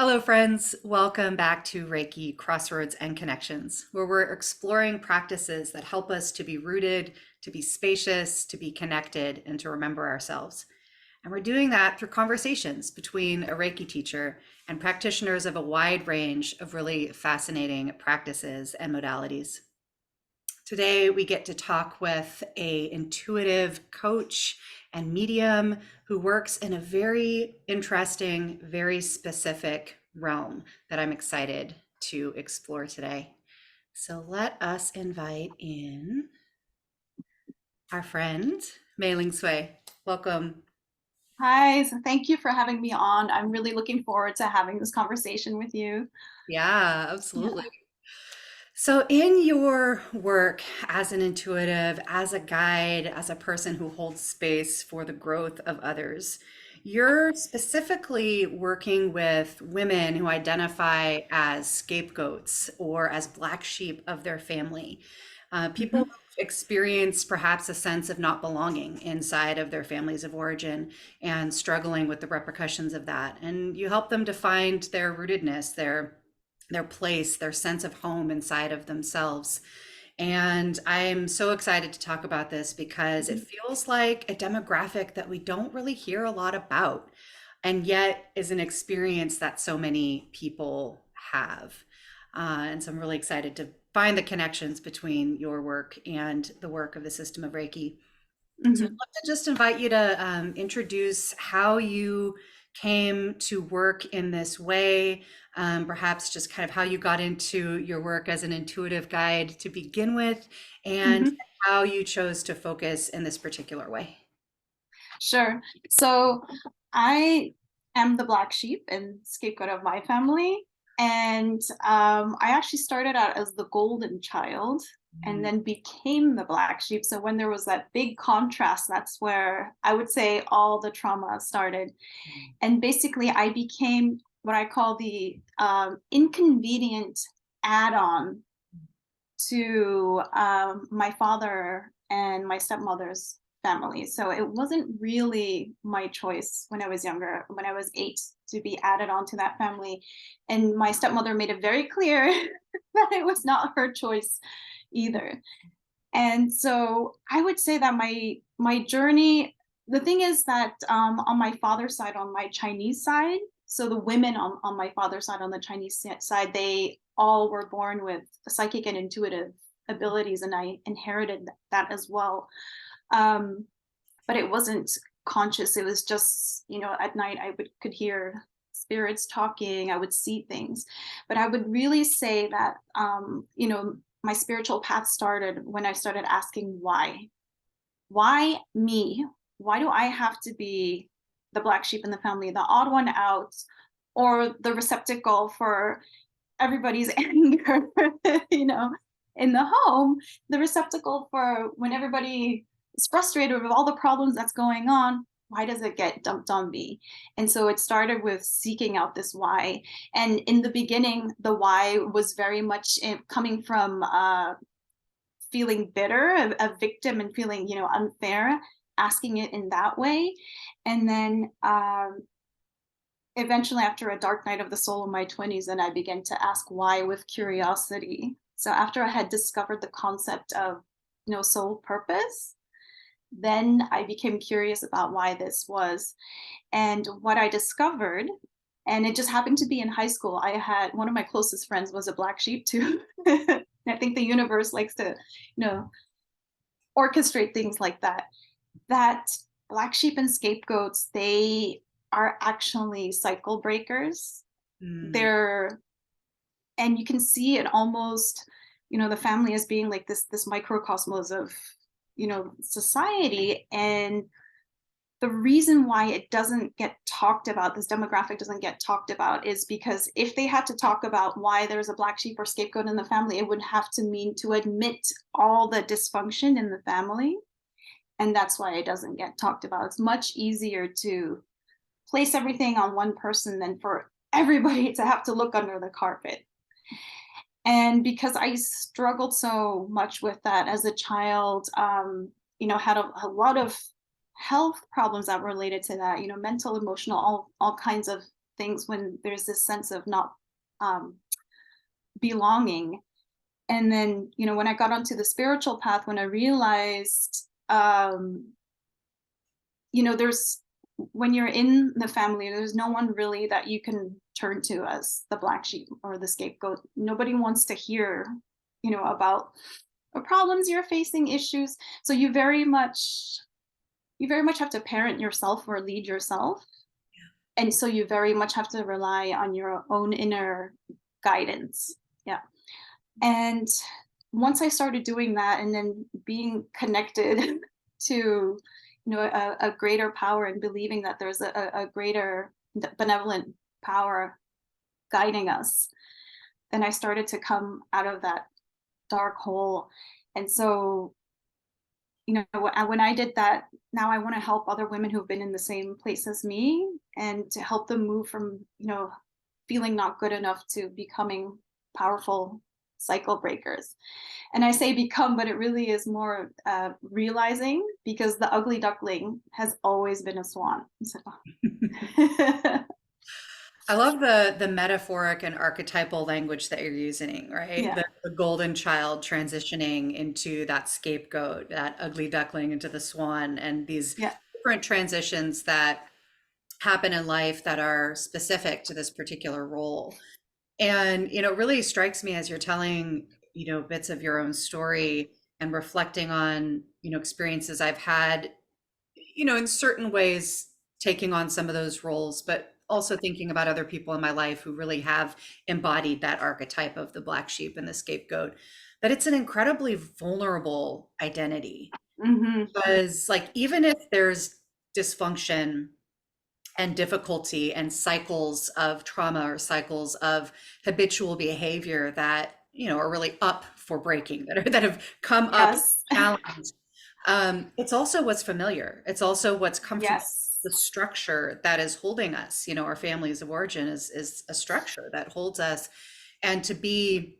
Hello, friends. Welcome back to Reiki Crossroads and Connections, where we're exploring practices that help us to be rooted, to be spacious, to be connected, and to remember ourselves. And we're doing that through conversations between a Reiki teacher and practitioners of a wide range of really fascinating practices and modalities. Today, we get to talk with a intuitive coach and medium who works in a very interesting, very specific realm that I'm excited to explore today. So let us invite in our friend, Mei Ling Tsui. Welcome. Hi, so thank you for having me on. I'm really looking forward to having this conversation with you. Yeah, Yeah. absolutely. So, in your work as an intuitive, as a guide, as a person who holds space for the growth of others, you're specifically working with women who identify as scapegoats or as black sheep of their family. People Mhm. who've experienced perhaps a sense of not belonging inside of their families of origin and struggling with the repercussions of that. And you help them to find their rootedness, their place, their sense of home inside of themselves. And I'm so excited to talk about this because it feels like a demographic that we don't really hear a lot about, and yet is an experience that so many people have. And so I'm really excited to find the connections between your work and the work of the system of Reiki. So I'd Mhm. love to just invite you to introduce how you came to work in this way, perhaps just kind of how you got into your work as an intuitive guide to begin with, and Mhm. how you chose to focus in this particular way. Sure. So I am the black sheep and scapegoat of my family. And I actually started out as the golden child and Mm, then became the black sheep. So when there was that big contrast, that's where I would say all the trauma started. mm, And basically, I became what I call the inconvenient add on to my father and my stepmother's family. So it wasn't really my choice when I was younger, when I was 8, to be added on to that family. And my stepmother made it very clear that it was not her choice either. And so I would say that my journey, the thing is that on my father's side, on my Chinese side, so the women on my father's side, on the Chinese side, they all were born with psychic and intuitive abilities, and I inherited that as well. Um, but it wasn't conscious. It was just, at night could hear spirits talking. I would see things, but I would really say that, my spiritual path started when I started asking why me? Why do I have to be the black sheep in the family, the odd one out, or the receptacle for everybody's anger, you know, in the home, the receptacle for when everybody is frustrated with all the problems that's going on. Why does it get dumped on me? And so it started with seeking out this why. And in the beginning, the why was very much coming from feeling bitter, a victim, and feeling, unfair, asking it in that way. And then eventually, after a dark night of the soul in my 20s, then I began to ask why with curiosity. So after I had discovered the concept of soul purpose, then I became curious about why this was. And what I discovered, and it just happened to be in high school, I had one of my closest friends was a black sheep too. I think the universe likes to, orchestrate things like that. That black sheep and scapegoats, they are actually cycle breakers. mm, They're and you can see it almost, the family as being like this microcosmos of, society. And the reason why it doesn't get talked about, this demographic doesn't get talked about, is because if they had to talk about why there's a black sheep or scapegoat in the family, it would have to mean to admit all the dysfunction in the family. And that's why it doesn't get talked about. It's much easier to place everything on one person than for everybody to have to look under the carpet. And because I struggled so much with that as a child, had a lot of health problems that were related to that, mental, emotional, all kinds of things when there's this sense of not um, belonging. And then, when I got onto the spiritual path, when I realized, there's when you're in the family, there's no one really that you can turn to as the black sheep or the scapegoat. Nobody wants to hear, about the problems you're facing, issues. So you very much have to parent yourself or lead yourself. And so you very much have to rely on your own inner guidance. Yeah. And once I started doing that and then being connected to, a greater power and believing that there's a greater benevolent power guiding us, then I started to come out of that dark hole. And so, when I did that, now I want to help other women who've been in the same place as me and to help them move from, feeling not good enough to becoming powerful cycle breakers. And I say become, but it really is more realizing, because the ugly duckling has always been a swan. So, I love the metaphoric and archetypal language that you're using, right? yeah, The golden child transitioning into that scapegoat, that ugly duckling into the swan, and these yeah. different transitions that happen in life that are specific to this particular role. And, it really strikes me as you're telling, bits of your own story and reflecting on, experiences I've had, in certain ways, taking on some of those roles, but also thinking about other people in my life who really have embodied that archetype of the black sheep and the scapegoat, that it's an incredibly vulnerable identity. Hmm. Because, like, even if there's dysfunction and difficulty and cycles of trauma or cycles of habitual behavior that are really up for breaking, that have come up Yes. challenged, it's also what's familiar, it's also what's comfortable. Yes. The structure that is holding us, our families of origin is a structure that holds us. And to be,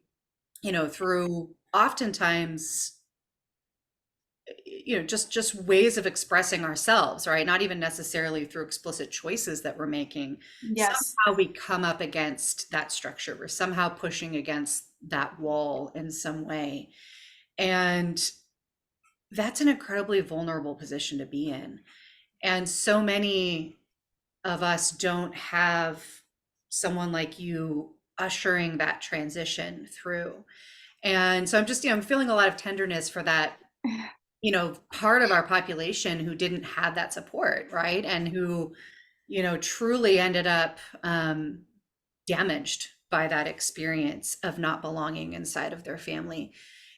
through oftentimes, just ways of expressing ourselves, right? Not even necessarily through explicit choices that we're making. Yes. Somehow we come up against that structure. We're somehow pushing against that wall in some way. And that's an incredibly vulnerable position to be in. And so many of us don't have someone like you ushering that transition through. And so I'm just, I'm feeling a lot of tenderness for that, part of our population who didn't have that support, right? And who, truly ended up damaged by that experience of not belonging inside of their family.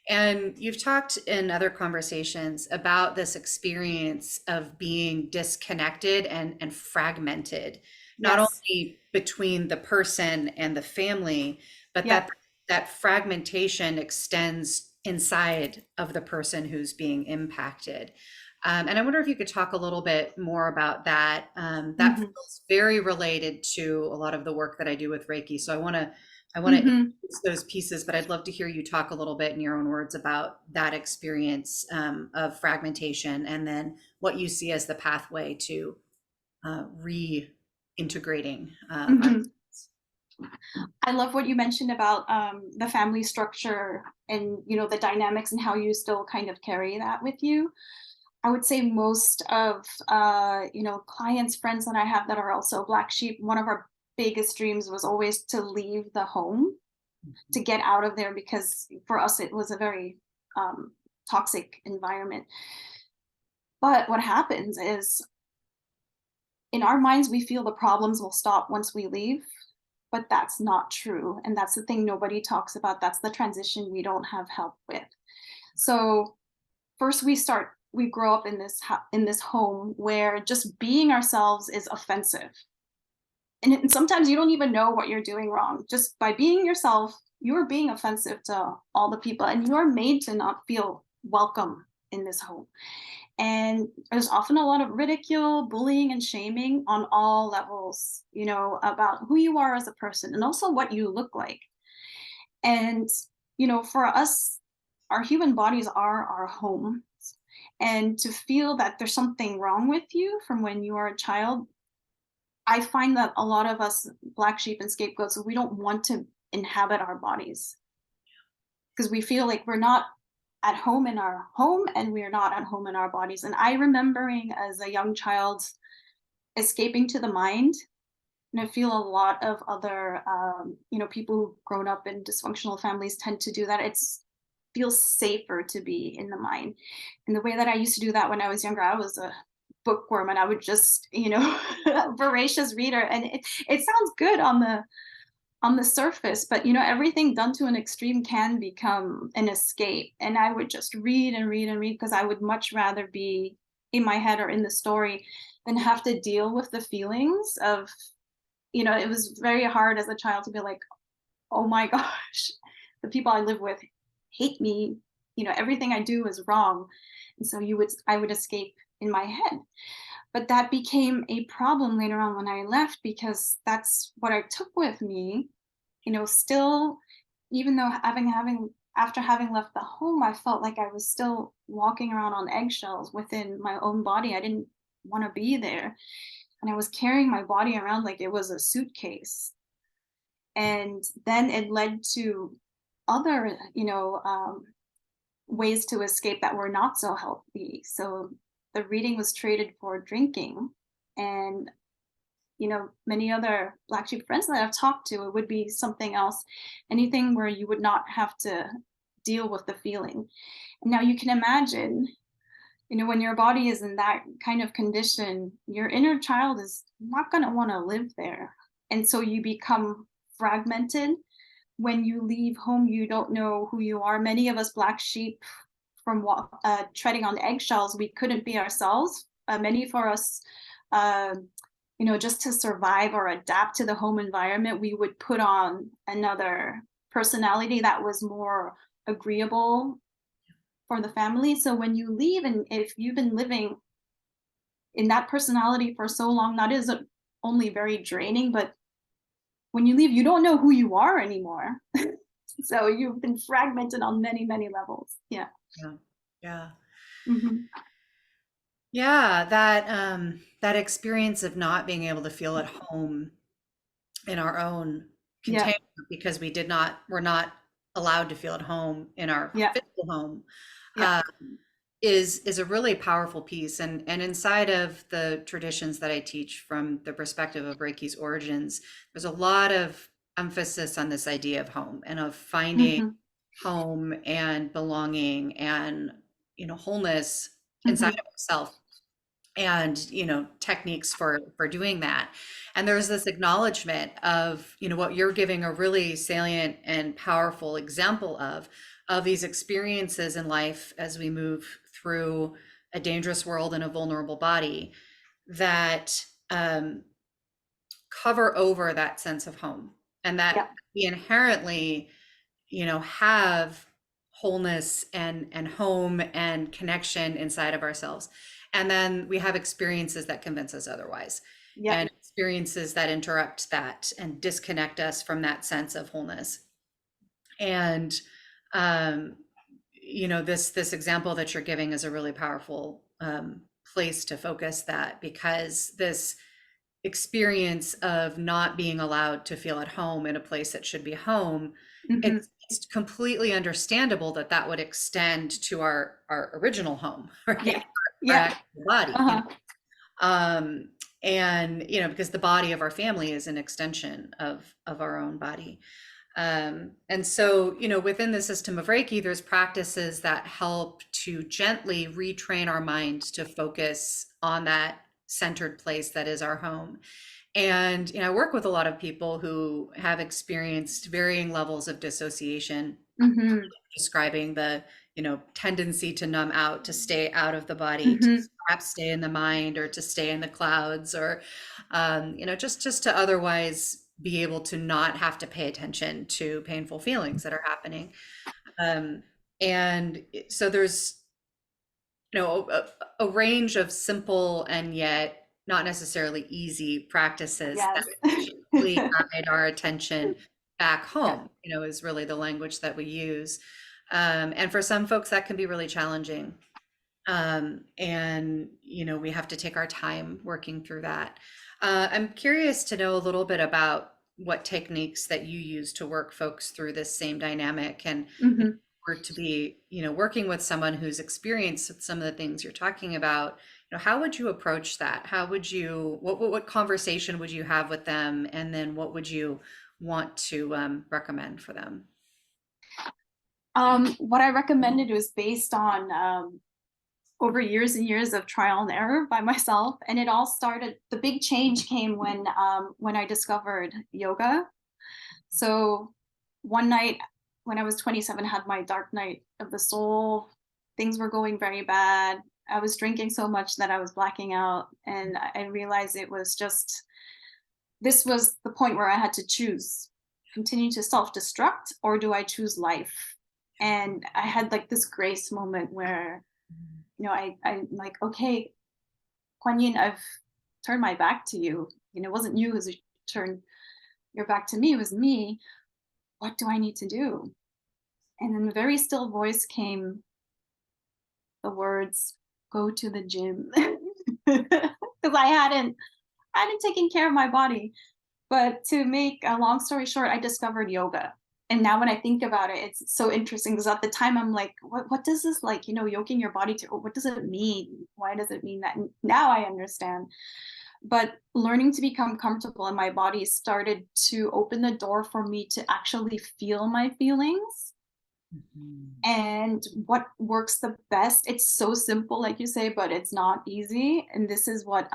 And you've talked in other conversations about this experience of being disconnected and fragmented, not Yes. only between the person and the family, but Yep. that fragmentation extends inside of the person who's being impacted. And I wonder if you could talk a little bit more about that. That Hmm. feels very related to a lot of the work that I do with Reiki. So I want to Hmm. introduce those pieces, but I'd love to hear you talk a little bit in your own words about that experience of fragmentation, and then what you see as the pathway to reintegrating our. Hmm. I love what you mentioned about the family structure and the dynamics and how you still kind of carry that with you. I would say most of clients, friends that I have that are also black sheep, one of our biggest dreams was always to leave the home, to get out of there, because for us it was a very toxic environment. But what happens is, in our minds, we feel the problems will stop once we leave, but that's not true. And that's the thing nobody talks about. That's the transition we don't have help with. So first we grow up in this home where just being ourselves is offensive. And sometimes you don't even know what you're doing wrong. Just by being yourself, you're being offensive to all the people, and you're made to not feel welcome in this home. And there's often a lot of ridicule, bullying, and shaming on all levels, about who you are as a person and also what you look like. And, for us, our human bodies are our home. And to feel that there's something wrong with you from when you are a child, I find that a lot of us black sheep and scapegoats, we don't want to inhabit our bodies because we feel like we're not at home in our home and we're not at home in our bodies. And I remembering as a young child escaping to the mind. And I feel a lot of other, people who've grown up in dysfunctional families tend to do that. It's feels safer to be in the mind. And the way that I used to do that when I was younger, I was a bookworm and I would just, voracious reader. And it sounds good on the surface, but everything done to an extreme can become an escape. And I would just read and read and read because I would much rather be in my head or in the story than have to deal with the feelings of, it was very hard as a child to be like, oh my gosh, the people I live with hate me. Everything I do is wrong. And so I would escape in my head. But that became a problem later on when I left because that's what I took with me. Still, even though having after having left the home, I felt like I was still walking around on eggshells within my own body. I didn't want to be there. And I was carrying my body around like it was a suitcase. And then it led to other, ways to escape that were not so healthy. So the reading was traded for drinking. And, many other Black sheep friends that I've talked to, it would be something else, anything where you would not have to deal with the feeling. Now you can imagine, when your body is in that kind of condition, your inner child is not going to want to live there. And so you become fragmented. When you leave home, you don't know who you are. Many of us black sheep, from treading on eggshells, we couldn't be ourselves. Many for us, uh, just to survive or adapt to the home environment, we would put on another personality that was more agreeable for the family. So when you leave, and if you've been living in that personality for so long, that is only very draining. But when you leave, you don't know who you are anymore. So you've been fragmented on many, many levels. Yeah. Yeah. Yeah. Hmm. Yeah, that experience of not being able to feel at home in our own Yeah. container because we're not allowed to feel at home in our Yeah. physical home, Yeah. uh, is a really powerful piece. And inside of the traditions that I teach from the perspective of Reiki's origins, there's a lot of emphasis on this idea of home and of finding Hmm. home and belonging and wholeness inside Hmm. of ourselves, and techniques for doing that. And there's this acknowledgement of what you're giving a really salient and powerful example of these experiences in life as we move through a dangerous world and a vulnerable body that cover over that sense of home, and Yeah. that we inherently have wholeness and home and connection inside of ourselves. And then we have experiences that convince us otherwise, Yeah. and experiences that interrupt that and disconnect us from that sense of wholeness. And um, this example that you're giving is a really powerful place to focus that, because this experience of not being allowed to feel at home in a place that should be home, Hmm. it's completely understandable that that would extend to our original home, Yeah. right? Our Yeah. actual body, Uh-huh. um, and because the body of our family is an extension of our own body. And so, within the system of Reiki, there's practices that help to gently retrain our mind to focus on that centered place that is our home. And I work with a lot of people who have experienced varying levels of dissociation, Hmm. describing the tendency to numb out, to stay out of the body, to Hmm. perhaps stay in the mind, or to stay in the clouds, or just to otherwise be able to not have to pay attention to painful feelings that are happening. um, and so there's a range of simple and yet not necessarily easy practices that Yes. gently guide our attention back Yeah. home, is really the language that we use. And for some folks, that can be really challenging. And we have to take our time working through that. I'm curious to know a little bit about what techniques that you use to work folks through this same dynamic, and if Hmm. you were to be, working with someone who's experienced some of the things you're talking about, how would you approach that? How would you, what conversation would you have with them? And then what would you want to recommend for them? What I recommended was based on over years and years of trial and error by myself, and it all started. The big change came when I discovered yoga. So one night when I was 27, had my dark night of the soul. Things were going very bad. I was drinking so much that I was blacking out, and I realized it was just, this was the point where I had to choose: continue to self-destruct, or do I choose life? And I had like this grace moment where, I'm like, okay, Kuan Yin, I've turned my back to you. It wasn't you who's turned your back to me, it was me. What do I need to do? And in a very still voice came the words, go to the gym. Because I hadn't taken care of my body. But to make a long story short, I discovered yoga. And now when I think about it, it's so interesting because at the time I'm like, what does this, like, yoking your body to, what does it mean? Why does it mean that? And now I understand. But learning to become comfortable in my body started to open the door for me to actually feel my feelings Mhm. and what works the best. It's so simple, like you say, but it's not easy. And this is what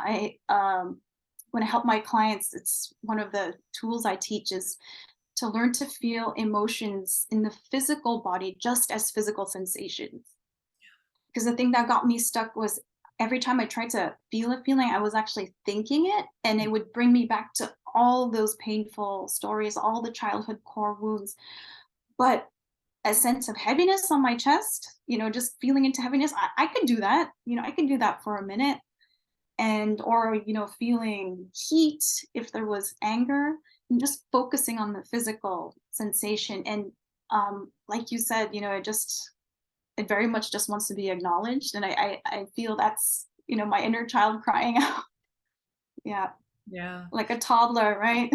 when I help my clients, it's one of the tools I teach is to learn to feel emotions in the physical body just as physical sensations. Because the thing that got me stuck was every time I tried to feel a feeling, I was actually thinking it, and it would bring me back to all those painful stories, all the childhood core wounds. But a sense of heaviness on my chest, just feeling into heaviness, I could do that. I could do that for a minute. And, or, feeling heat if there was anger, and just focusing on the physical sensation. And like you said, it very much just wants to be acknowledged. And I feel that's, my inner child crying out. Yeah. Yeah. Like a toddler, right?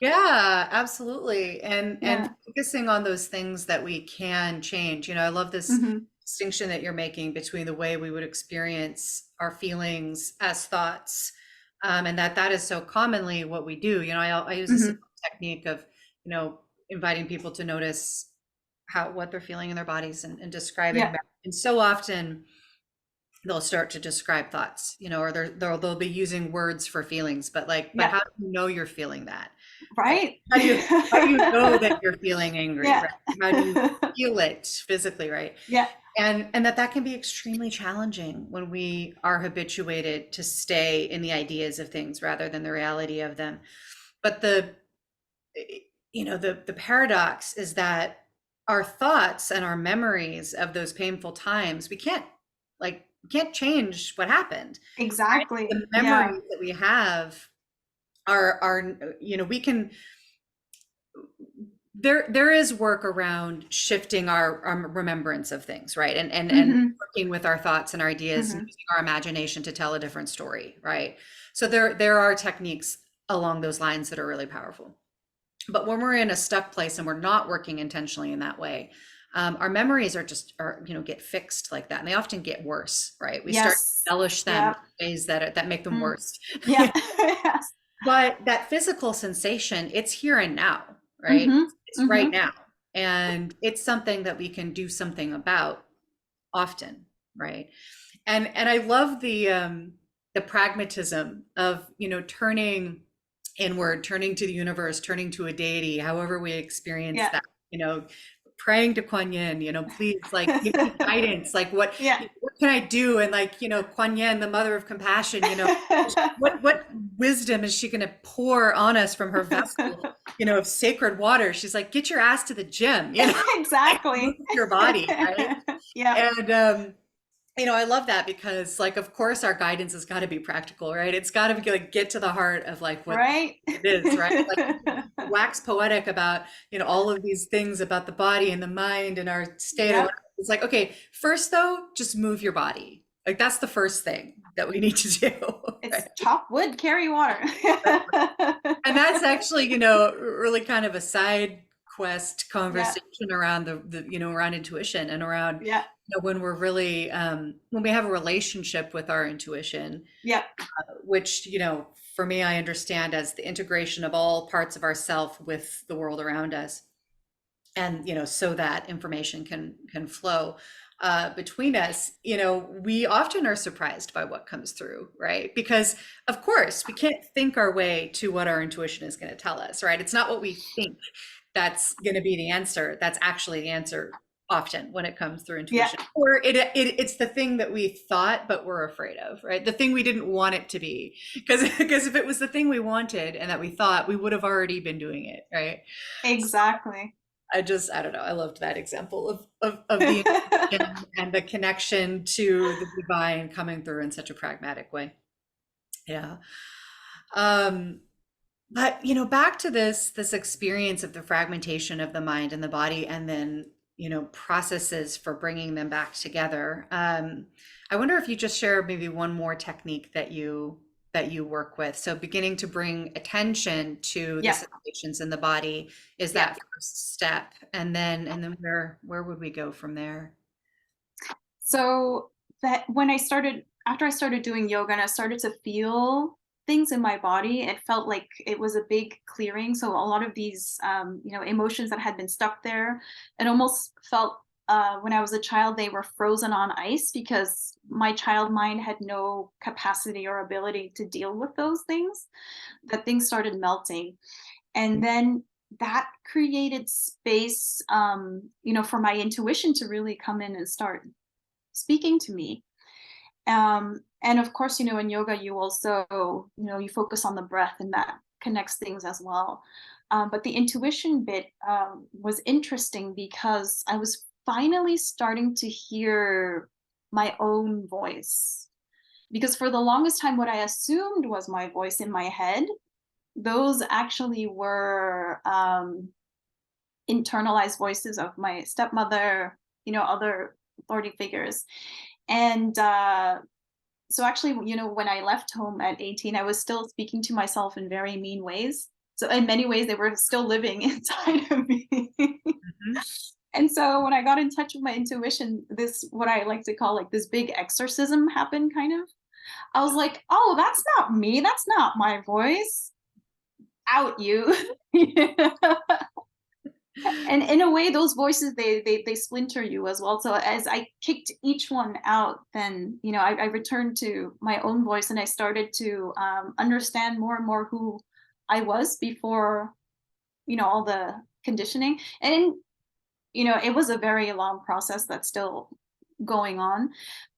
Yeah, absolutely. And Yeah. focusing on those things that we can change. I love this Hmm. distinction that you're making between the way we would experience our feelings as thoughts, and that is so commonly what we do. I use a Hmm. simple technique of, inviting people to notice what they're feeling in their bodies, and describing Yeah. them. And so often they'll start to describe thoughts, or they'll be using words for feelings, but Yeah. how do you know you're feeling that? Right? Right. How do you know that you're feeling angry, Yeah. right? How do you feel it physically, right? Yeah. And that can be extremely challenging when we are habituated to stay in the ideas of things rather than the reality of them. But the paradox is that our thoughts and our memories of those painful times, we can't change what happened. The Exactly. Yeah. memories that we have are we can, there is work around shifting our remembrance of things, right? And Hmm. working with our thoughts and our ideas and Hmm. using our imagination to tell a different story, right? So there are techniques along those lines that are really powerful. But when we're in a stuck place and we're not working intentionally in that way, our memories get fixed like that, and they often get worse, right? We start to Yes. embellish them Yeah. in ways that make them Mm. worse. Yeah. Yes. But that physical sensation, it's here and now, right? Mhm. It's right Mhm. now. And it's something that we can do something about often, right? And I love the pragmatism of, turning inward, turning to the universe, turning to a deity, however we experience Yeah. that, you know, praying to Kuan Yin, please, like, give me guidance, like Yeah. what can I do? And like, Kuan Yin, the mother of compassion, what wisdom is she going to pour on us from her vessel, of sacred water? She's like, get your ass to the gym, like, move Exactly. your body, right? Yeah. And I love that because, like, of course, our guidance has got to be practical, right? It's got to be like get to the heart of like what Right? it is, right? Like, we can wax poetic about, all of these things about the body and the mind and our state. Or Yep. whatever. It's like, okay, first though, just move your body. Like that's the first thing that we need to do. It's Right? chop wood, carry water. And that's actually, really kind of a side quest Yeah, conversation around around intuition and around, yeah, when we're really, when we have a relationship with our intuition, yeah, which, for me, I understand as the integration of all parts of ourself with the world around us. And, so that information can flow between us. We often are surprised by what comes through, right? Because of course we can't think our way to what our intuition is going to tell us, right? It's not what we think that's going to be the answer. That's actually the answer often when it comes through yeah, intuition, or it's the thing that we thought but we're afraid of, right? The thing we didn't want it to be, because if it was the thing we wanted and that we thought, we would have already been doing it, right? exactly. I don't know. I loved that example of the intuition and the connection to the divine coming through in such a pragmatic way. Yeah. Um, but back to this experience of the fragmentation of the mind and the body, and then processes for bringing them back together. I wonder if you just share maybe one more technique that you work with. So beginning to bring attention to the Yeah, sensations in the body is yeah. that first step, and then where would we go from there? So that when I started, after I started doing yoga and I started to feel things in my body, it felt like it was a big clearing. So a lot of these, emotions that had been stuck there, it almost felt, when I was a child, they were frozen on ice because my child mind had no capacity or ability to deal with those things, that things started melting. And then that created space, for my intuition to really come in and start speaking to me. And of course, in yoga, you also, you focus on the breath, and that connects things as well. But the intuition bit was interesting because I was finally starting to hear my own voice. Because for the longest time, what I assumed was my voice in my head, those actually were internalized voices of my stepmother, other authority figures. And so actually, when I left home at 18, I was still speaking to myself in very mean ways. So in many ways, they were still living inside of me. Mhm. And so when I got in touch with my intuition, this, what I like to call like this big exorcism happened kind of. I was like, oh, that's not me. That's not my voice. Out you. And in a way, those voices, they splinter you as well. So as I kicked each one out, then I returned to my own voice, and I started to understand more and more who I was before all the conditioning. And it was a very long process that's still going on,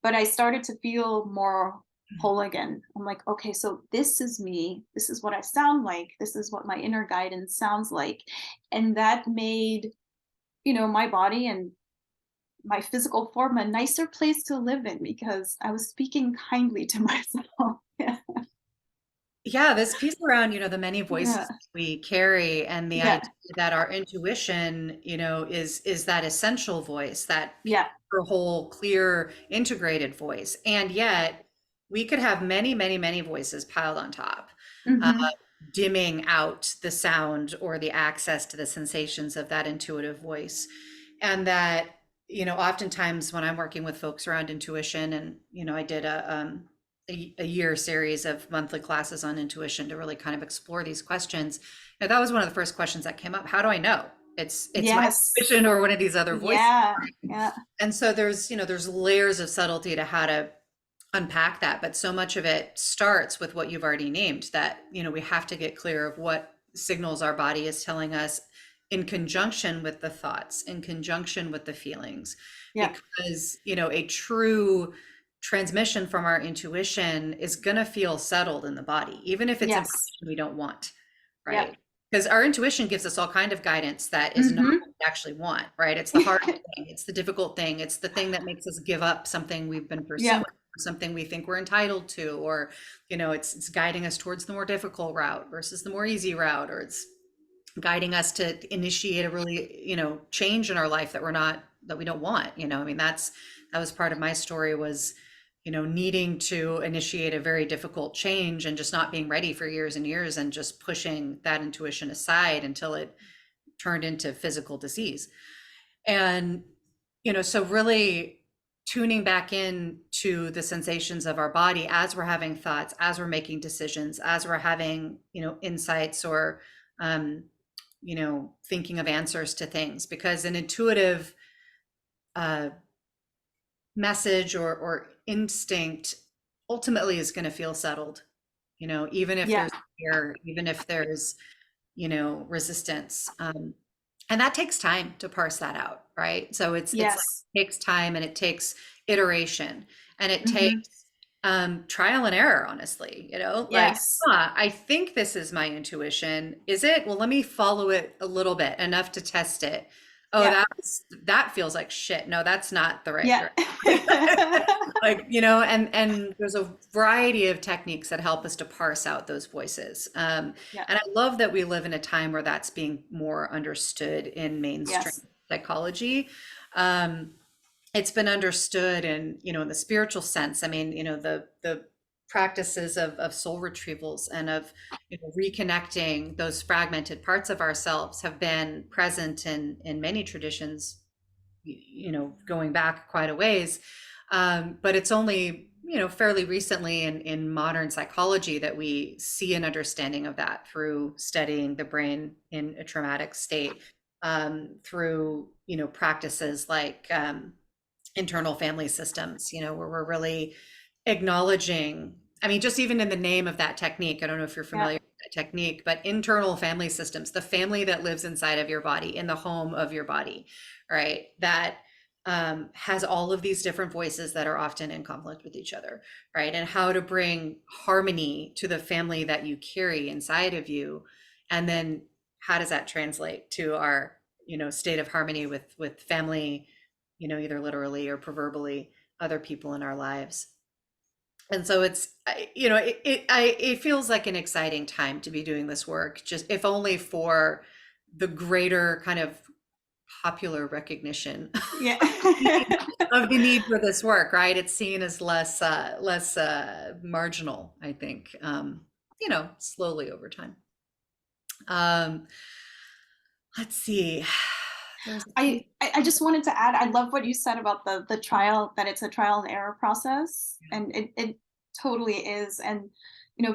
but I started to feel more whole again. I'm like, okay, so this is me, this is what I sound like, this is what my inner guidance sounds like. And that made my body and my physical form a nicer place to live in, because I was speaking kindly to myself. Yeah, Yeah, this piece around, the many yeah, voices we carry, and the yeah, idea that our intuition, is that essential voice, that yeah. pure, whole, clear, integrated voice. And yet we could have many, many, many voices piled on top, uh, Hmm. dimming out the sound or the access to the sensations of that intuitive voice. And that, oftentimes when I'm working with folks around intuition, and, I did a year series of monthly classes on intuition to really kind of explore these questions. Now, that was one of the first questions that came up. How do I know it's my Yes. intuition or one of these other voices? Yeah, yeah, And so there's layers of subtlety to how to unpack that, but so much of it starts with what you've already named, that we have to get clear of what signals our body is telling us in conjunction with the thoughts, in conjunction with the feelings, yeah, because a true transmission from our intuition is going to feel settled in the body, even if it's yes, information we don't want, yeah. right? Because our intuition gives us all kind of guidance that is not Hmm. what we actually want, right? It's the hard thing, it's the difficult thing, it's the thing that makes us give up something we've been Yeah, pursuing, something we think we're entitled to, or it's guiding us towards the more difficult route versus the more easy route, or it's guiding us to initiate a really change in our life that we don't want. I mean, that was part of my story, was needing to initiate a very difficult change and just not being ready for years and years and just pushing that intuition aside until it turned into physical disease. And, so really tuning back in to the sensations of our body as we're having thoughts, as we're making decisions, as we're having, insights or, thinking of answers to things, because an intuitive uh, message or instinct ultimately is going to feel settled, even if Yeah. there's fear, even if there's, resistance. And that takes time to parse that out, right? So it's like Yes. it takes time and it takes iteration and it Hmm. takes trial and error, honestly, like, Yes. I think this is my intuition. Is it? Well, let me follow it a little bit, enough to test it. Oh, Yeah. that feels like shit. No, that's not the right Yeah. direction. Like, and there's a variety of techniques that help us to parse out those voices. Yeah. And I love that we live in a time where that's being more understood in mainstream Yes. psychology. Um, it's been understood in the spiritual sense. I mean, the practices of soul retrievals and of reconnecting those fragmented parts of ourselves have been present in many traditions, going back quite a ways. But it's only, fairly recently in modern psychology that we see an understanding of that through studying the brain in a traumatic state, through, practices like internal family systems, where we're really acknowledging, I mean, just even in the name of that technique, I don't know if you're Yeah. familiar with that technique, but internal family systems, the family that lives inside of your body, in the home of your body, right? That has all of these different voices that are often in conflict with each other, right? And how to bring harmony to the family that you carry inside of you. And then how does that translate to our, state of harmony with family, either literally or proverbially, other people in our lives. And so it feels like an exciting time to be doing this work, just if only for the greater kind of popular recognition Yeah. of the need for this work, right? It's seen as less marginal, I think, slowly over time. Um, let's see. There's a piece. I just wanted to add, I love what you said about the trial, that it's a trial and error process. And it totally is. And,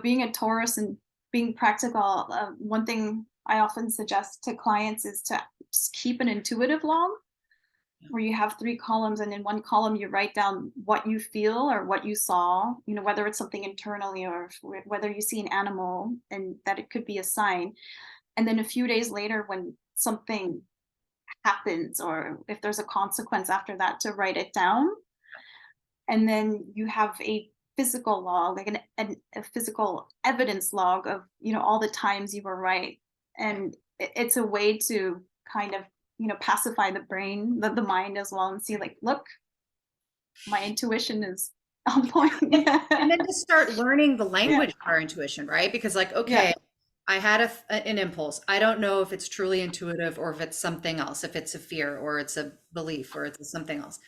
being a Taurus and being practical, one thing I often suggest to clients is to just keep an intuitive log where you have 3 columns, and in one column you write down what you feel or what you saw, whether it's something internally or whether you see an animal and that it could be a sign. And then a few days later, when something happens or if there's a consequence after that, to write it down. And then you have a physical log, like a physical evidence log of all the times you were right. And it's a way to kind of pacify the brain, the mind as well, and see, like, look, my intuition is on point. And then to start learning the Yeah. language of our intuition, right? Because like, Yeah. okay, I had an impulse. I don't know if it's truly intuitive or if it's something else, if it's a fear or it's a belief or it's something else.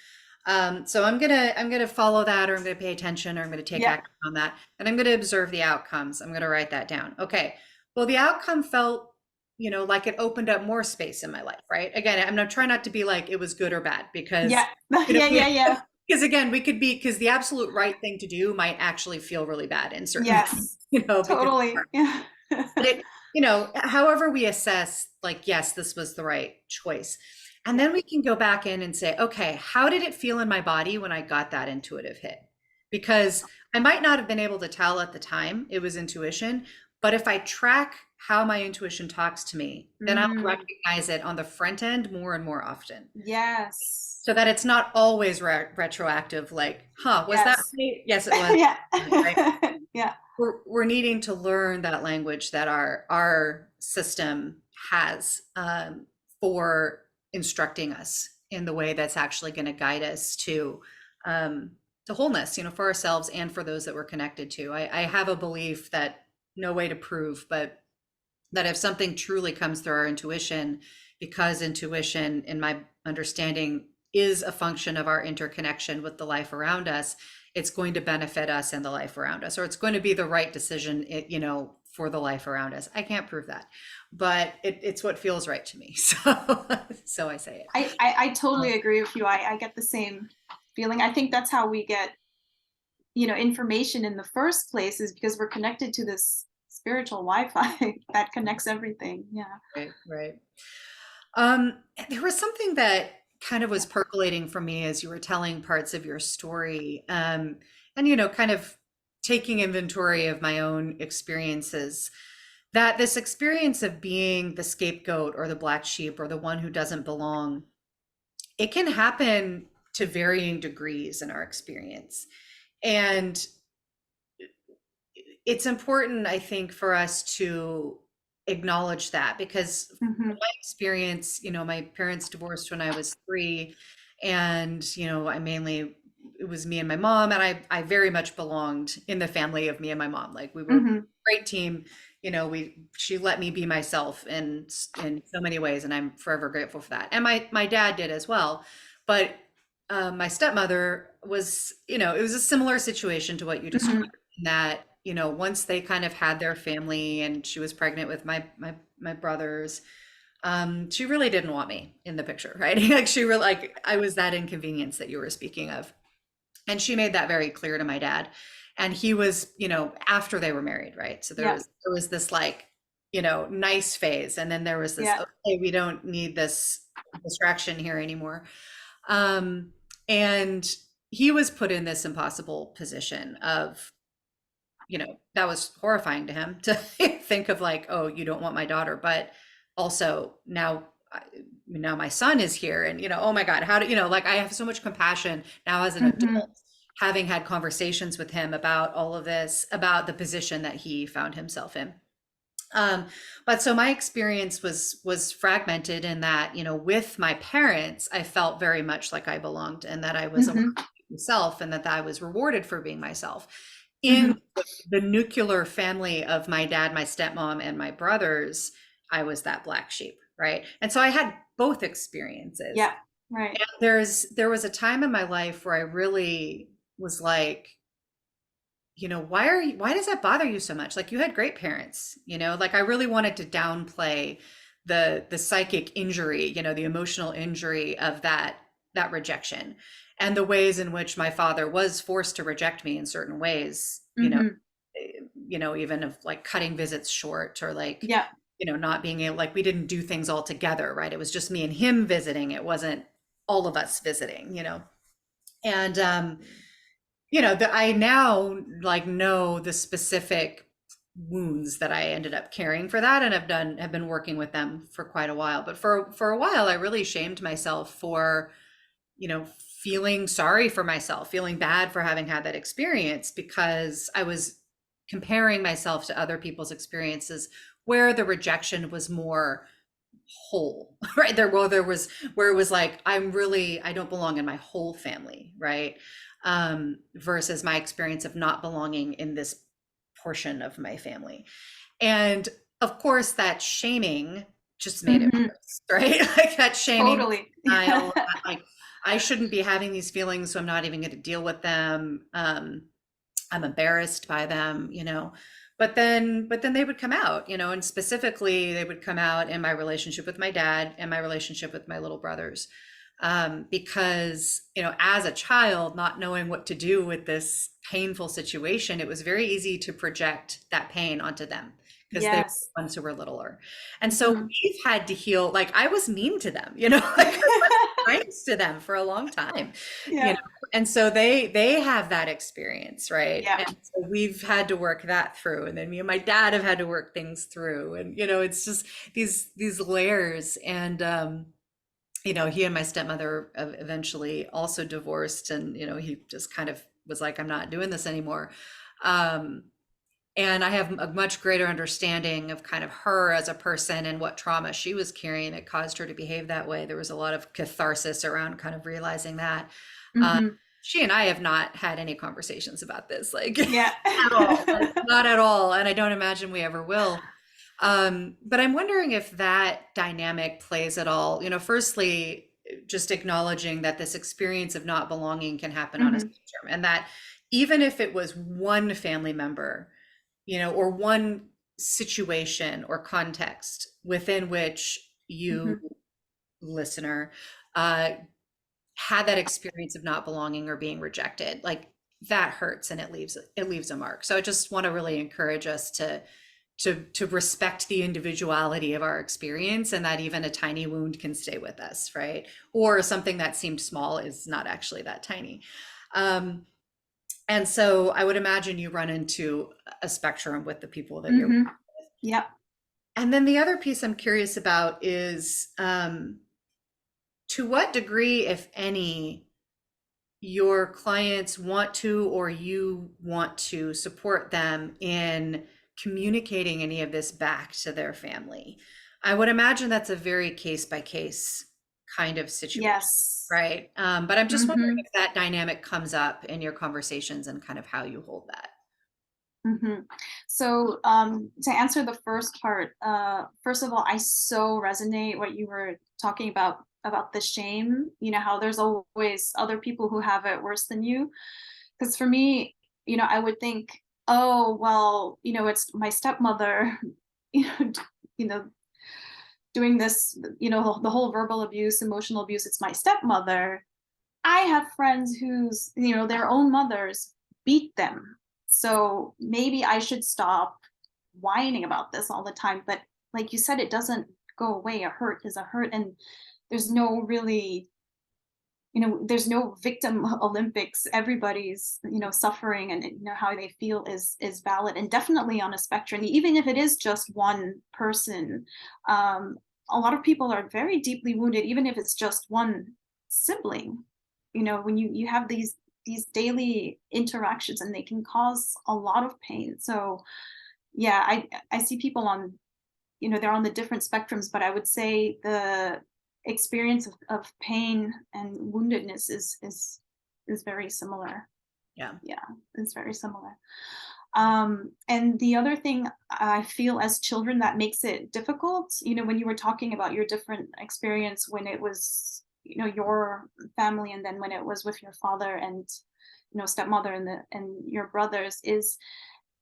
So I'm gonna follow that, or I'm gonna pay attention, or I'm gonna take Yeah. action on that, and I'm gonna observe the outcomes. I'm gonna write that down. Okay. Well, the outcome felt, like it opened up more space in my life, right? Again, I'm not trying not to be like it was good or bad, because Yeah. Yeah. Yeah. Yeah. because again, because the absolute right thing to do might actually feel really bad in certain ways, Yes. because Totally. Yeah. but however we assess, like, yes, this was the right choice. And Yeah. then we can go back in and say, okay, how did it feel in my body when I got that intuitive hit? Because I might not have been able to tell at the time it was intuition, but if I track how my intuition talks to me, then I'll Mm, recognize it on the front end more and more often. yes. So that it's not always retroactive, like, huh, was that Yes. right? Yes, it was. Yeah. Right? Yeah. We're needing to learn that language that our system has, for instructing us in the way that's actually going to guide us to wholeness, for ourselves and for those that we're connected to. I have a belief that, no way to prove, but that if something truly comes through our intuition, because intuition, in my understanding, is a function of our interconnection with the life around us, it's going to benefit us and the life around us, or it's going to be the right decision, for the life around us. I can't prove that, but it's what feels right to me. So I say it. I totally agree with you. I get the same feeling. I think that's how we get, information in the first place, is because we're connected to this spiritual Wi-Fi that connects everything. Yeah. Right, right. Um, there was something that kind of was percolating for me as you were telling parts of your story, and kind of taking inventory of my own experiences. That this experience of being the scapegoat or the black sheep or the one who doesn't belong, it can happen to varying degrees in our experience. And it's important, I think, for us to acknowledge that, because Hmm. my experience, my parents divorced when I was 3, and it was me and my mom, and I very much belonged in the family of me and my mom. Like, we were a Hmm. great team. She let me be myself in so many ways, and I'm forever grateful for that. And my dad did as well. But my stepmother was, it was a similar situation to what you described, Hmm. that once they kind of had their family and she was pregnant with my brothers, she really didn't want me in the picture, right? Like, she really, like, I was that inconvenience that you were speaking of, and she made that very clear to my dad. And he was, after they were married, right? So there Yeah. was this, like, nice phase, and then there was this, Yeah. okay, we don't need this distraction here anymore. um and he was put in this impossible position of, that was horrifying to him, to think of, like, oh, you don't want my daughter, but also now my son is here, and, oh my God, how do like, I have so much compassion now as an Hmm. adult, having had conversations with him about all of this, about the position that he found himself in. um, but so my experience was fragmented in that, with my parents, I felt very much like I belonged, and that I was allowed Hmm. to be myself, and that I was rewarded for being myself. In Hmm. the nuclear family of my dad, my stepmom, and my brothers, I was that black sheep, right? And so I had both experiences. Yeah. Right. There was a time in my life where I really was like, why does that bother you so much? Like, you had great parents, like, I really wanted to downplay the psychic injury, the emotional injury of that rejection, and the ways in which my father was forced to reject me in certain ways, Hmm. even of, like, cutting visits short, or, like, Yeah. not being able, like, we didn't do things all together, right? It was just me and him visiting. It wasn't all of us visiting, and I now, like, know the specific wounds that I ended up carrying for that, and have been working with them for quite a while. But for a while, I really shamed myself for, you know, feeling sorry for myself, feeling bad for having had that experience, because I was comparing myself to other people's experiences where the rejection was more whole, right? There was where it was like, I don't belong in my whole family, right? Versus my experience of not belonging in this portion of my family. And of course, that shaming just made it Hmm. worse, right? Like, that shaming, Totally. denial, like, I shouldn't be having these feelings, so I'm not even going to deal with them. I'm embarrassed by them, but then they would come out, and specifically they would come out in my relationship with my dad and my relationship with my little brothers. Because, as a child, not knowing what to do with this painful situation, it was very easy to project that pain onto them, because they were Yes. the ones who were littler. And so Hmm. we've had to heal. Like, I was mean to them, like, nice to them for a long time, you Yeah. know. And so they have that experience, right? Yeah. And so we've had to work that through, and then me and my dad have had to work things through, and, it's just these layers. And he and my stepmother eventually also divorced, and, he just kind of was like, I'm not doing this anymore. um and I have a much greater understanding of kind of her as a person and what trauma she was carrying that caused her to behave that way. There was a lot of catharsis around kind of realizing that. Uh, Hmm. she and I have not had any conversations about this, like, Yeah. at all, like, not at all. And I don't imagine we ever will. But I'm wondering if that dynamic plays at all. Firstly, just acknowledging that this experience of not belonging can happen on a Hmm. spectrum, and that even if it was one family member, or one situation or context within which you, Hmm. listener, uh, had that experience of not belonging or being rejected, like that hurts and it leaves a mark. So I just want to really encourage us to respect the individuality of our experience, and that even a tiny wound can stay with us, right? Or something that seemed small is not actually that tiny. Um, and so I would imagine you run into a spectrum with the people that you're. Hmm. Yep. And then the other piece I'm curious about is, to what degree, if any, your clients want to, or you want to support them in communicating any of this back to their family. I would imagine that's a very case by case kind of situation, Yes. right? But I'm just wondering Hmm. if that dynamic comes up in your conversations and kind of how you hold that. Hmm. So to answer the first part, first of all, I so resonate what you were talking about the shame. How there's always other people who have it worse than you. Because for me, I would think, oh well, it's my stepmother, you know, d- you know, doing this, the whole verbal abuse, emotional abuse. It's my stepmother. I have friends whose, their own mothers beat them. So maybe I should stop whining about this all the time. But like you said, it doesn't go away. A hurt is a hurt. And there's no really, there's no victim Olympics. Everybody's, suffering, and how they feel is valid, and definitely on a spectrum. Even if it is just one person, um, a lot of people are very deeply wounded, even if it's just one sibling. When you have these daily interactions, and they can cause a lot of pain. So yeah, I see people on, they're on the different spectrums, but I would say the experience of pain and woundedness is very similar. Yeah. Yeah, it's very similar. And the other thing I feel as children that makes it difficult, when you were talking about your different experience when it was, your family, and then when it was with your father and, stepmother and your brothers, is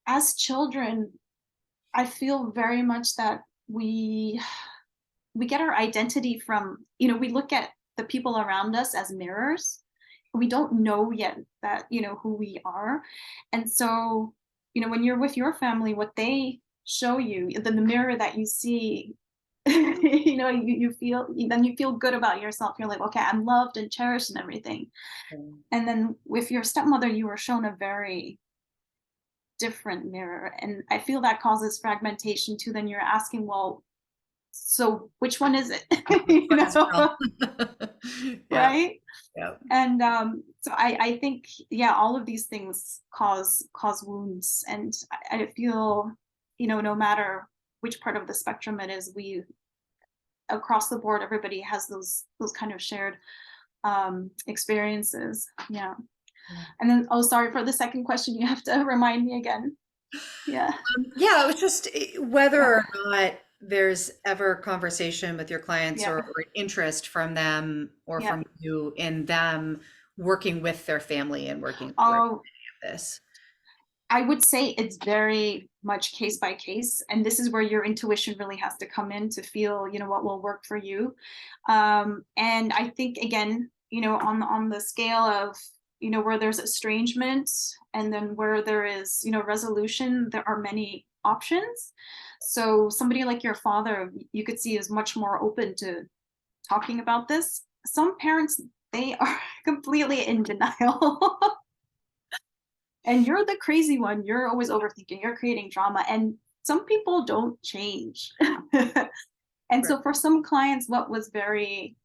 as children, I feel very much that we get our identity from, we look at the people around us as mirrors. We don't know yet that, who we are. And so, when you're with your family, what they show you, the mirror that you see, you feel, then you feel good about yourself. You're like, okay, I'm loved and cherished and everything. And then with your stepmother, you were shown a very different mirror. And I feel that causes fragmentation too. Then you're asking, well, so which one is it? One is real. Yeah. Right? Yeah. And so I think, yeah, all of these things cause wounds. And I feel, no matter which part of the spectrum it is, we, across the board, everybody has those kind of shared experiences. Yeah. Yeah. And then, oh, sorry, for the second question, you have to remind me again. Yeah. Yeah, it was just, whether Yeah. or not there's ever conversation with your clients, Yeah. or interest from them or Yeah. from you in them working with their family and working through Oh, this. I would say it's very much case by case, and this is where your intuition really has to come in to feel, what will work for you. And I think, again, on the scale of, where there's estrangement, and then where there is, resolution, there are many options. So somebody like your father, you could see, is much more open to talking about this. Some parents, they are completely in denial. And you're the crazy one. You're always overthinking. You're creating drama. And some people don't change. And Right. so for some clients, what was very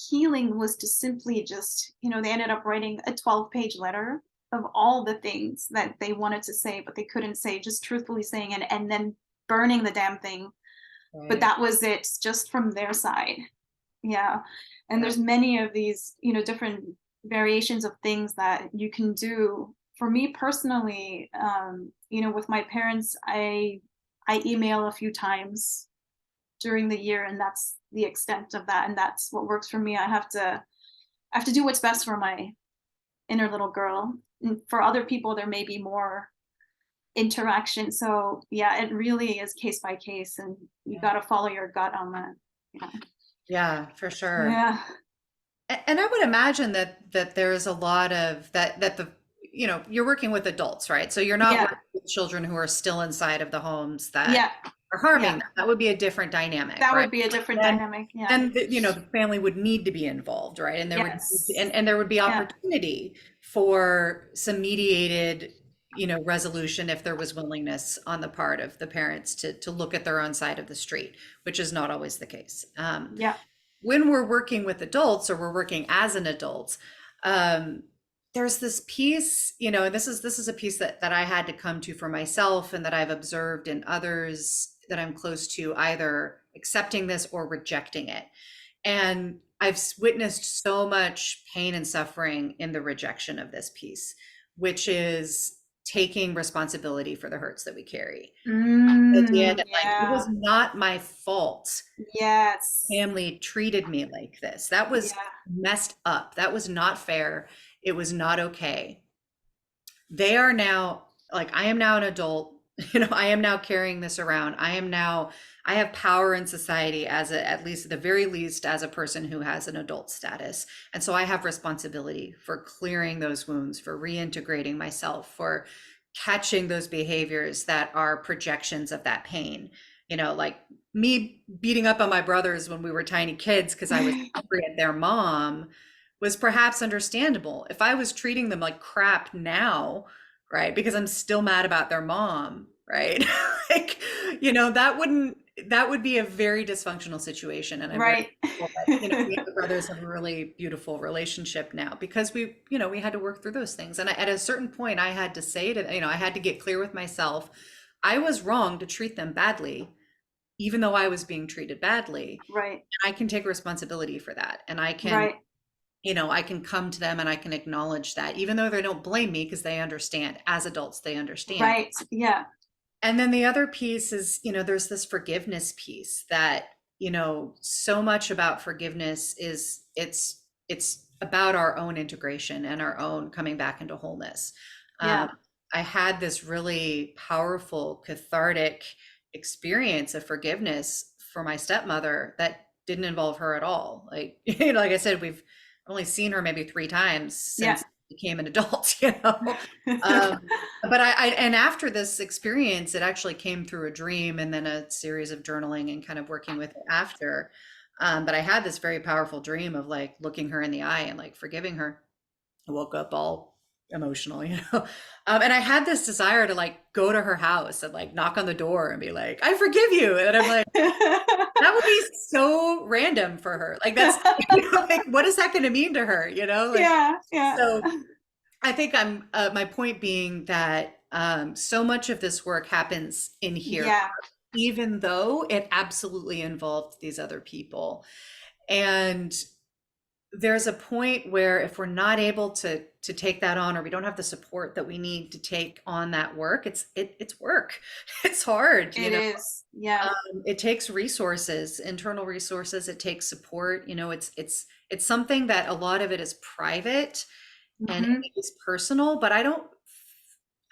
healing was to simply just, they ended up writing a 12-page letter of all the things that they wanted to say, but they couldn't say, just truthfully saying it, and then burning the damn thing. But Right. that was it, just from their side. Yeah. And Yeah. there's many of these, different variations of things that you can do. For me personally, with my parents, I email a few times during the year, and that's the extent of that, and that's what works for me. I have to do what's best for my inner little girl. And for other people, there may be more interaction. So yeah, it really is case by case, and you got to follow your gut on that. Yeah. Yeah, for sure. Yeah. And I would imagine that there's a lot of that the you're working with adults, right? So you're not Yeah. working with children who are still inside of the homes that Yeah. are harming Yeah. them. That would be a different dynamic, That right? would be a different And dynamic. Yeah. and the family would need to be involved, right? And there would Yes. and there would be Yeah. opportunity for some mediated, resolution if there was willingness on the part of the parents to look at their own side of the street, which is not always the case. Yeah. When we're working with adults or we're working as an adult, um, there's this piece, and this is a piece that I had to come to for myself and that I've observed in others that I'm close to, either accepting this or rejecting it. And I've witnessed so much pain and suffering in the rejection of this piece, which is taking responsibility for the hurts that we carry. The idea that, like, it was Yeah. not my fault Yes. family treated me like this. That was Yeah. messed up. That was not fair. It was not okay. They are now, like, I am now an adult. I am now carrying this around. I have power in society at least, at the very least, as a person who has an adult status. And so I have responsibility for clearing those wounds, for reintegrating myself, for catching those behaviors that are projections of that pain. Like me beating up on my brothers when we were tiny kids because I was angry at their mom was perhaps understandable. If I was treating them like crap now, right, because I'm still mad about their mom, right? Like, that would be a very dysfunctional situation. And I'm very Right. grateful that, me and the brothers have a really beautiful relationship now because we had to work through those things. And at a certain point, I had to say I had to get clear with myself. I was wrong to treat them badly, even though I was being treated badly. Right. I can take responsibility for that. And Right. I can come to them and I can acknowledge that, even though they don't blame me because they understand. As adults, they understand. Right. Yeah. And then the other piece is, there's this forgiveness piece that, so much about forgiveness is it's about our own integration and our own coming back into wholeness. Yeah. I had this really powerful, cathartic experience of forgiveness for my stepmother that didn't involve her at all. Like, like I said, we've only seen her maybe 3 times Yeah. since I became an adult, but and after this experience, it actually came through a dream and then a series of journaling and kind of working with it after. But I had this very powerful dream of, like, looking her in the eye and, like, forgiving her. I woke up all emotional, and I had this desire to, like, go to her house and, like, knock on the door and be like, I forgive you. And I'm like, that would be so random for her. Like, that's, like, what is that going to mean to her? Like, Yeah. Yeah. so I think my point being that so much of this work happens in here, Yeah. even though it absolutely involved these other people. And there's a point where if we're not able to take that on, or we don't have the support that we need to take on that work, it's work. It's hard. It is. Yeah. It takes resources, internal resources. It takes support. It's something that a lot of it is private and Mhm. it is personal, but I don't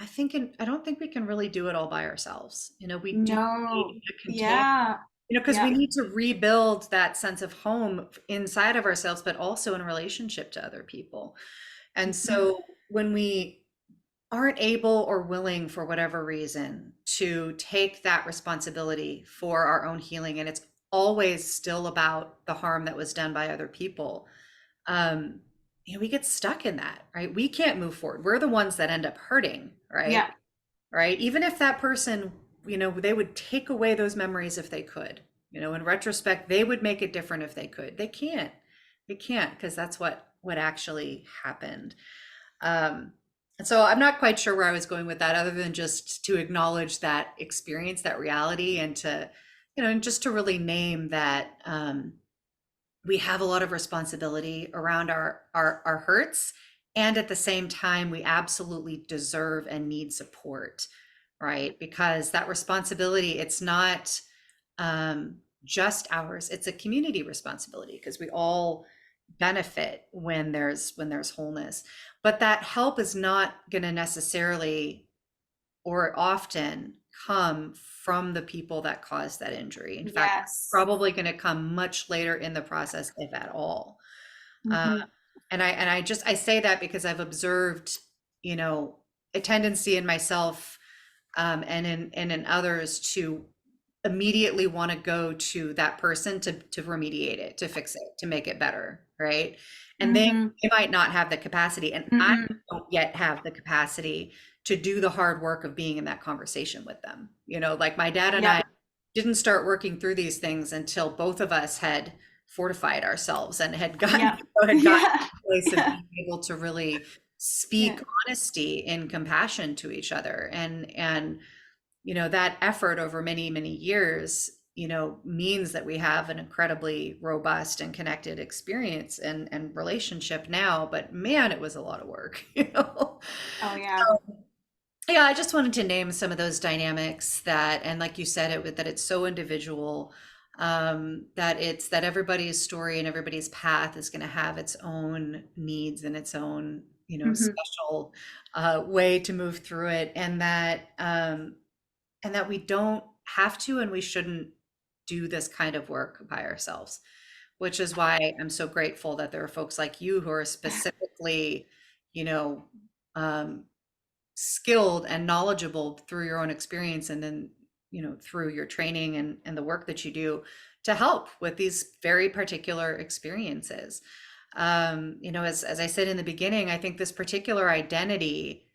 think we can really do it all by ourselves. We do No. need a container, Yeah. because we Yeah. need to rebuild that sense of home inside of ourselves, but also in relationship to other people. And Mhm. so when we aren't able or willing for whatever reason to take that responsibility for our own healing, and it's always still about the harm that was done by other people, um, we get stuck in that, right? We can't move forward. We're the ones that end up hurting, right? Yeah. Right? Even if that person, they would take away those memories if they could. In retrospect, they would make it different if they could. They can't. They can't, because that's what actually happened. And so I'm not quite sure where I was going with that, other than just to acknowledge that experience, that reality, and to, and just to really name that we have a lot of responsibility around our hurts, and at the same time we absolutely deserve and need support, right? Because that responsibility, it's not just ours. It's a community responsibility because we all benefit when there's wholeness. But that help is not going to necessarily or often come from the people that caused that injury. In fact, Yes. probably going to come much later in the process, if at all. Uh, Hmm. I say that because I've observed, you know, a tendency in myself, and in others to immediately want to go to that person to remediate it, to fix it, to make it better, right? And Hmm. they might not have the capacity, and I Hmm. don't yet have the capacity to do the hard work of being in that conversation with them. You know, like my dad and Yep. I didn't start working through these things until both of us had fortified ourselves and Yep. had gotten Yeah. to a place of Yeah. being able to really Yeah. speak honesty and compassion to each other. And you know, that effort over many, many years, you know, means that we have an incredibly robust and connected experience and relationship now. But man, it was a lot of work, you know. Oh yeah. Yeah, I just wanted to name some of those dynamics that, and like you said, that it's so individual, that it's that everybody's story and everybody's path is going to have its own needs and its own, you know, Hmm. special way to move through it, and that we don't have to and we shouldn't do this kind of work by ourselves, which is why I'm so grateful that there are folks like you who are specifically, you know, um, skilled and knowledgeable through your own experience and then, you know, through your training and the work that you do to help with these very particular experiences. You know, as I said in the beginning, I think this particular identity,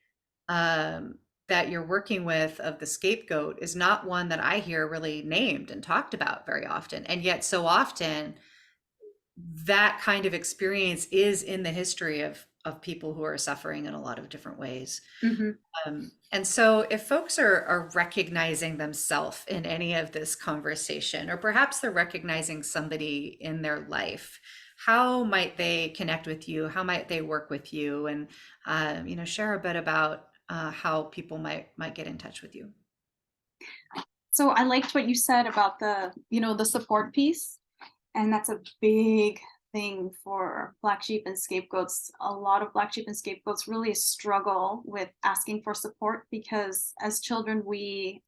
that you're working with of the scapegoat is not one that I hear really named and talked about very often. And yet so often that kind of experience is in the history of people who are suffering in a lot of different ways. Hmm. And so if folks are recognizing themselves in any of this conversation, or perhaps they're recognizing somebody in their life, how might they connect with you? How might they work with you? And you know, share a bit about how people might get in touch with you. So I liked what you said about the support piece. And that's a big thing for Black sheep and scapegoats. A lot of Black sheep and scapegoats really struggle with asking for support because as children, we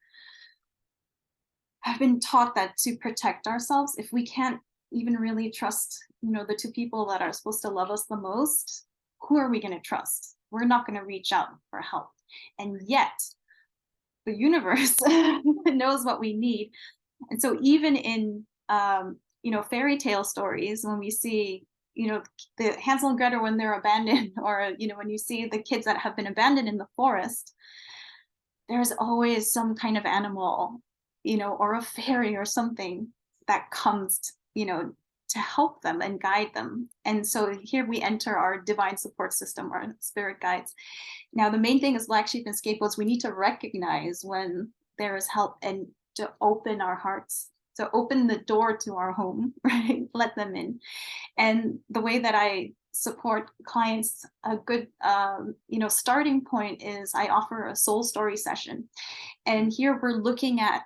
have been taught that to protect ourselves, if we can't even really trust, the two people that are supposed to love us the most, who are we going to trust? We're not going to reach out for help. And yet, the universe knows what we need. And so even in fairy tale stories, when we see the Hansel and Gretel when they're abandoned, or when you see the kids that have been abandoned in the forest, there's always some kind of animal, or a fairy or something that comes, to help them and guide them. And so here we enter our divine support system, our spirit guides. Now, the main thing is Black sheep and scapegoats. We need to recognize when there is help and to open our hearts, to open the door to our home, right? Let them in. And the way that I support clients, a good starting point is I offer a soul story session. And here we're looking at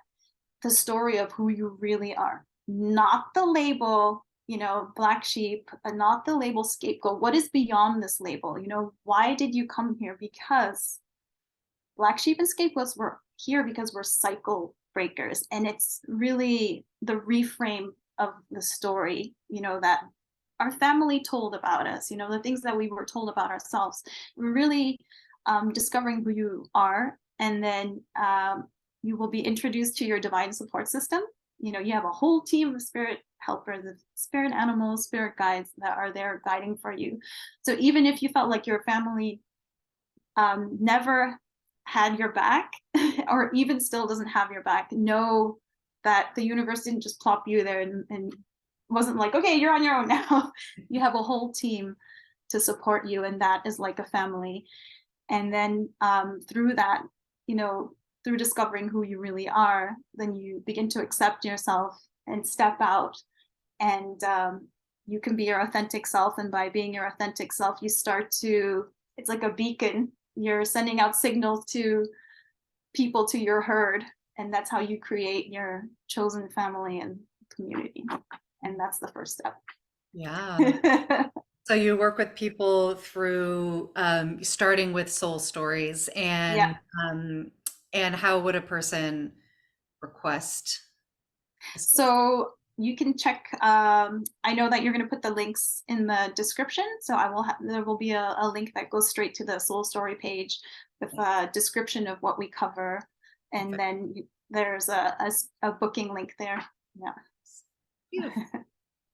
the story of who you really are, not the label, Black sheep, not the label scapegoat. What is beyond this label? Why did you come here? Because Black sheep and scapegoats were here because we're cycle breakers. And it's really the reframe of the story, that our family told about us, the things that we were told about ourselves. We're really discovering who you are. And then you will be introduced to your divine support system. You have a whole team of spirit helpers, of spirit animals, spirit guides that are there guiding for you. So even if you felt like your family never had your back, or even still doesn't have your back, know that the universe didn't just plop you there and wasn't like, okay, you're on your own now. You have a whole team to support you, and that is like a family. And then through that, through discovering who you really are, then you begin to accept yourself and step out, and you can be your authentic self. And by being your authentic self, you start to, it's like a beacon. You're sending out signals to people, to your herd, and that's how you create your chosen family and community. And that's the first step. Yeah. So you work with people through starting with soul stories, Yeah. and how would a person request a soul? So you can check. I know that you're going to put the links in the description. So there will be a link that goes straight to the Soul Story page with a description of what we cover. And Perfect. then there's a booking link there. Yeah. Beautiful.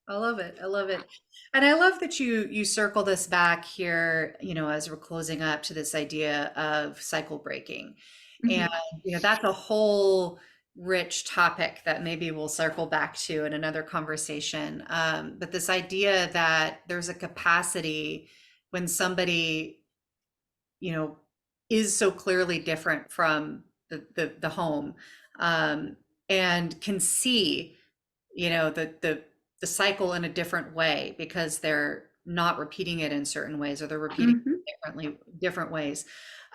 I love it. I love it. And I love that you circle this back here, as we're closing up to this idea of cycle breaking. And Hmm. that's a whole rich topic that maybe we'll circle back to in another conversation. But this idea that there's a capacity when somebody, you know, is so clearly different from the home, um, and can see, the cycle in a different way because they're not repeating it in certain ways, or they're repeating Hmm. it different ways,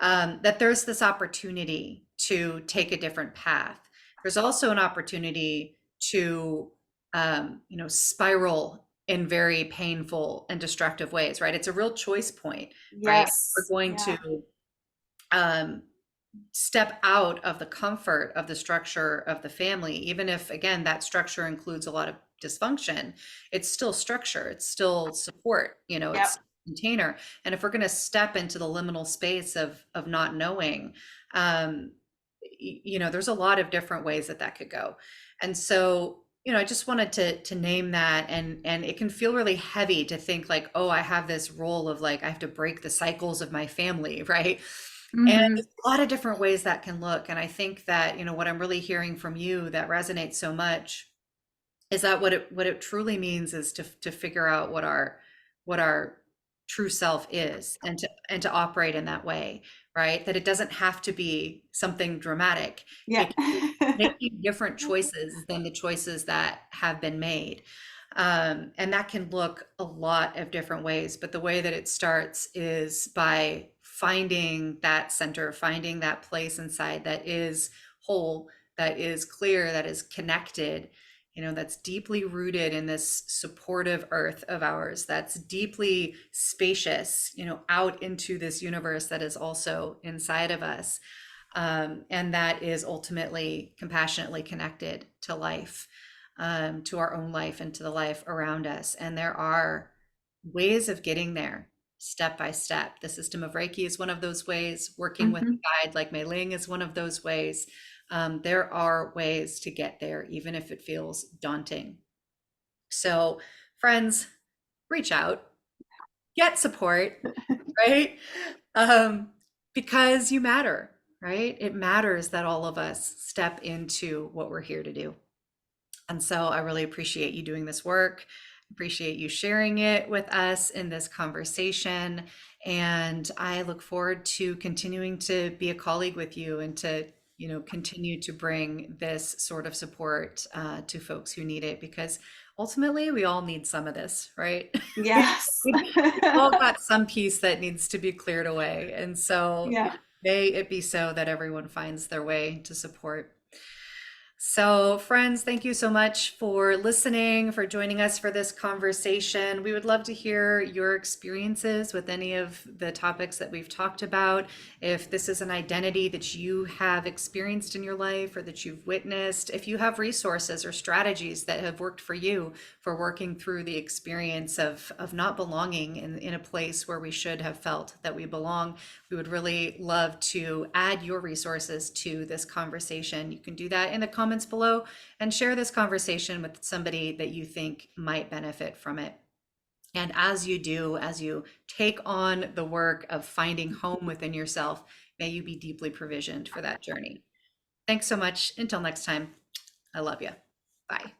that there's this opportunity to take a different path. There's also an opportunity to spiral in very painful and destructive ways, right? It's a real choice point, right? We're Yes. going Yeah. to um, step out of the comfort of the structure of the family, even if, again, that structure includes a lot of dysfunction. It's still structure, it's still support, Yep. it's container. And if we're going to step into the liminal space of not knowing, um, there's a lot of different ways that could go. And so, I just wanted to name that, and it can feel really heavy to think like, oh, I have this role of like I have to break the cycles of my family, right? And Hmm. there's a lot of different ways that can look. And I think that, what I'm really hearing from you that resonates so much is that what it truly means is to figure out what our true self is, and to operate in that way, right? That it doesn't have to be something dramatic. Yeah. It can be making different choices than the choices that have been made. And that can look a lot of different ways, but the way that it starts is by finding that center, finding that place inside that is whole, that is clear, that is connected, that's deeply rooted in this supportive earth of ours, that's deeply spacious, out into this universe that is also inside of us. And that is ultimately compassionately connected to life, to our own life and to the life around us. And there are ways of getting there step by step. The system of Reiki is one of those ways. Working with Hmm. a guide like Mei Ling is one of those ways. There are ways to get there, even if it feels daunting. So, friends, reach out, get support, right? Um, because you matter, right? It matters that all of us step into what we're here to do. And so I really appreciate you doing this work. Appreciate you sharing it with us in this conversation. And I look forward to continuing to be a colleague with you and to, continue to bring this sort of support to folks who need it, because ultimately we all need some of this, right? Yes. We've all got some piece that needs to be cleared away. And so, Yeah. may it be so that everyone finds their way to support. So, friends, thank you so much for listening, for joining us for this conversation. We would love to hear your experiences with any of the topics that we've talked about. If this is an identity that you have experienced in your life or that you've witnessed, if you have resources or strategies that have worked for you for working through the experience of not belonging in a place where we should have felt that we belong, we would really love to add your resources to this conversation. You can do that in the comments below and share this conversation with somebody that you think might benefit from it. And as you do, as you take on the work of finding home within yourself, may you be deeply provisioned for that journey. Thanks so much. Until next time, I love you. Bye.